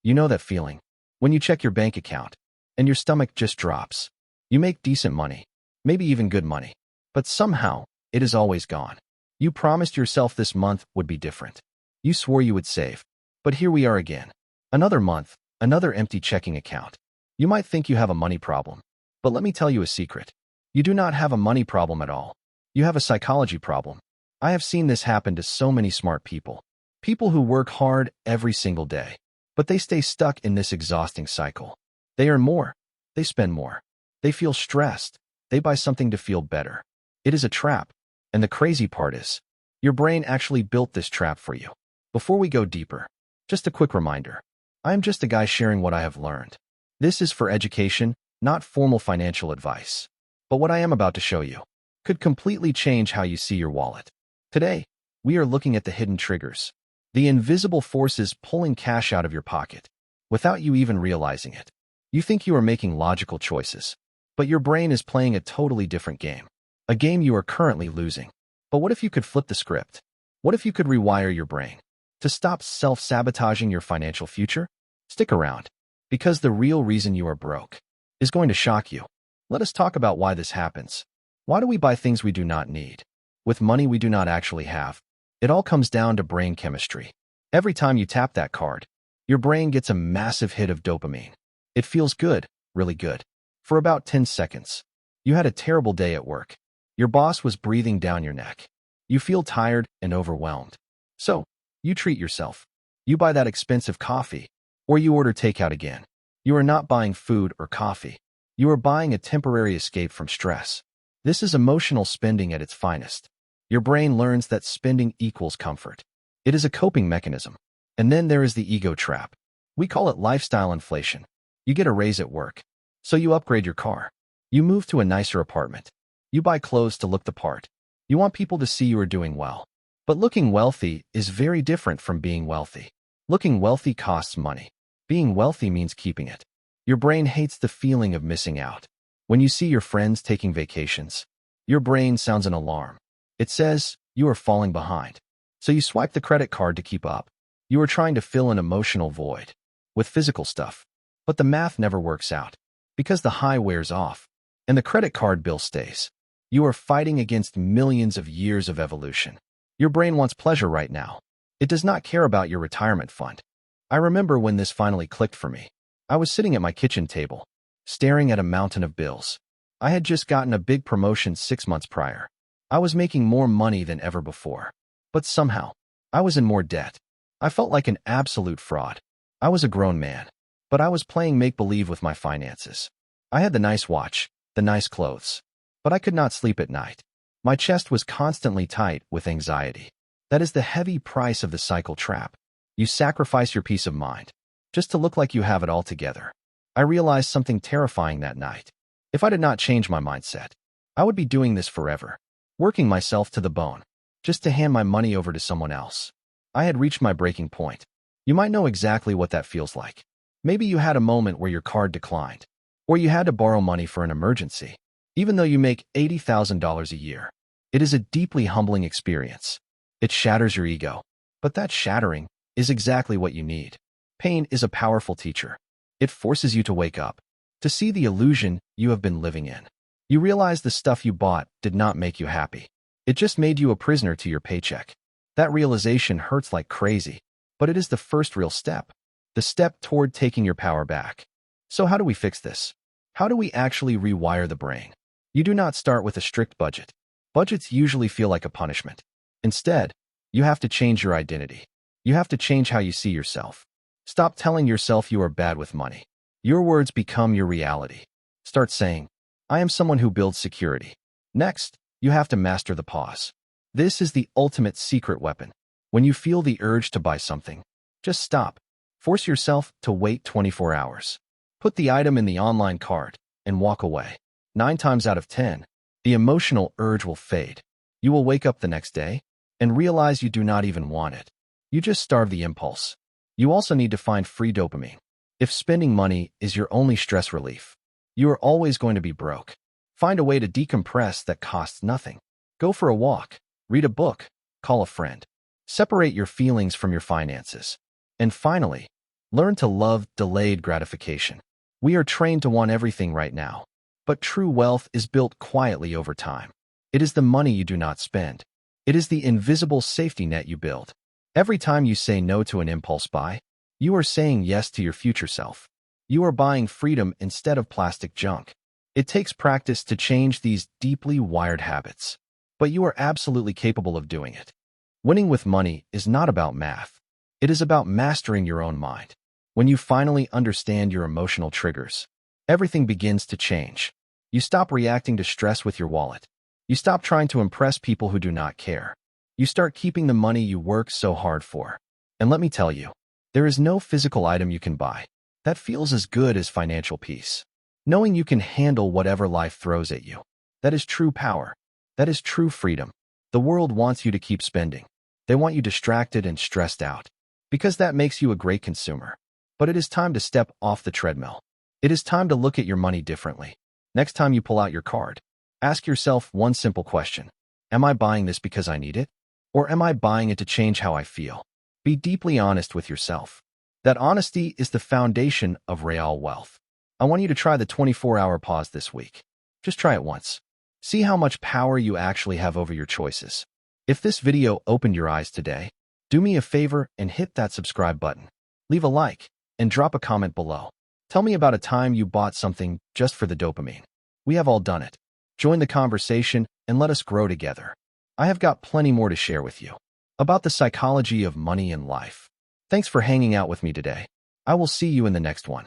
You know that feeling. When you check your bank account and your stomach just drops. You make decent money, maybe even good money, but somehow it is always gone. You promised yourself this month would be different. You swore you would save. But here we are again. Another month, another empty checking account. You might think you have a money problem, but let me tell you a secret. You do not have a money problem at all. You have a psychology problem. I have seen this happen to so many smart people. People who work hard every single day, but they stay stuck in this exhausting cycle. They earn more. They spend more. They feel stressed. They buy something to feel better. It is a trap. And the crazy part is, your brain actually built this trap for you. Before we go deeper, just a quick reminder. I am just a guy sharing what I have learned. This is for education, not formal financial advice. But what I am about to show you could completely change how you see your wallet. Today, we are looking at the hidden triggers, the invisible forces pulling cash out of your pocket without you even realizing it. You think you are making logical choices, but your brain is playing a totally different game, a game you are currently losing. But what if you could flip the script? What if you could rewire your brain to stop self-sabotaging your financial future? Stick around, because the real reason you are broke is going to shock you. Let us talk about why this happens. Why do we buy things we do not need with money we do not actually have? It all comes down to brain chemistry. Every time you tap that card, your brain gets a massive hit of dopamine. It feels good, really good, for about 10 seconds. You had a terrible day at work. Your boss was breathing down your neck. You feel tired and overwhelmed. So, you treat yourself. You buy that expensive coffee, or you order takeout again. You are not buying food or coffee. You are buying a temporary escape from stress. This is emotional spending at its finest. Your brain learns that spending equals comfort. It is a coping mechanism. And then there is the ego trap. We call it lifestyle inflation. You get a raise at work, so you upgrade your car. You move to a nicer apartment. You buy clothes to look the part. You want people to see you are doing well. But looking wealthy is very different from being wealthy. Looking wealthy costs money. Being wealthy means keeping it. Your brain hates the feeling of missing out. When you see your friends taking vacations, your brain sounds an alarm. It says, you are falling behind. So you swipe the credit card to keep up. You are trying to fill an emotional void with physical stuff. But the math never works out, because the high wears off, and the credit card bill stays. You are fighting against millions of years of evolution. Your brain wants pleasure right now. It does not care about your retirement fund. I remember when this finally clicked for me. I was sitting at my kitchen table, staring at a mountain of bills. I had just gotten a big promotion 6 months prior. I was making more money than ever before. But somehow, I was in more debt. I felt like an absolute fraud. I was a grown man, but I was playing make-believe with my finances. I had the nice watch, the nice clothes, but I could not sleep at night. My chest was constantly tight with anxiety. That is the heavy price of the cycle trap. You sacrifice your peace of mind just to look like you have it all together. I realized something terrifying that night. If I did not change my mindset, I would be doing this forever, working myself to the bone, just to hand my money over to someone else. I had reached my breaking point. You might know exactly what that feels like. Maybe you had a moment where your card declined, or you had to borrow money for an emergency. Even though you make $80,000 a year, it is a deeply humbling experience. It shatters your ego. But that shattering is exactly what you need. Pain is a powerful teacher. It forces you to wake up, to see the illusion you have been living in. You realize the stuff you bought did not make you happy. It just made you a prisoner to your paycheck. That realization hurts like crazy, but it is the first real step, the step toward taking your power back. So how do we fix this? How do we actually rewire the brain? You do not start with a strict budget. Budgets usually feel like a punishment. Instead, you have to change your identity. You have to change how you see yourself. Stop telling yourself you are bad with money. Your words become your reality. Start saying, I am someone who builds security. Next, you have to master the pause. This is the ultimate secret weapon. When you feel the urge to buy something, just stop. Force yourself to wait 24 hours. Put the item in the online cart and walk away. 9 times out of 10, the emotional urge will fade. You will wake up the next day and realize you do not even want it. You just starve the impulse. You also need to find free dopamine. If spending money is your only stress relief, you are always going to be broke. Find a way to decompress that costs nothing. Go for a walk, read a book, call a friend. Separate your feelings from your finances. And finally, Learn to love delayed gratification. We are trained to want everything right now, but true wealth is built quietly over time. It is the money you do not spend. It is the invisible safety net you build. Every time you say no to an impulse buy, you are saying yes to your future self. You are buying freedom instead of plastic junk. It takes practice to change these deeply wired habits, but you are absolutely capable of doing it. Winning with money is not about math. It is about mastering your own mind. When you finally understand your emotional triggers, everything begins to change. You stop reacting to stress with your wallet. You stop trying to impress people who do not care. You start keeping the money you work so hard for. And let me tell you, there is no physical item you can buy that feels as good as financial peace. Knowing you can handle whatever life throws at you. That is true power. That is true freedom. The world wants you to keep spending. They want you distracted and stressed out, because that makes you a great consumer. But it is time to step off the treadmill. It is time to look at your money differently. Next time you pull out your card, ask yourself one simple question. Am I buying this because I need it? Or am I buying it to change how I feel? Be deeply honest with yourself. That honesty is the foundation of real wealth. I want you to try the 24-hour pause this week. Just try it once. See how much power you actually have over your choices. If this video opened your eyes today, do me a favor and hit that subscribe button. Leave a like and drop a comment below. Tell me about a time you bought something just for the dopamine. We have all done it. Join the conversation and let us grow together. I have got plenty more to share with you about the psychology of money and life. Thanks for hanging out with me today. I will see you in the next one.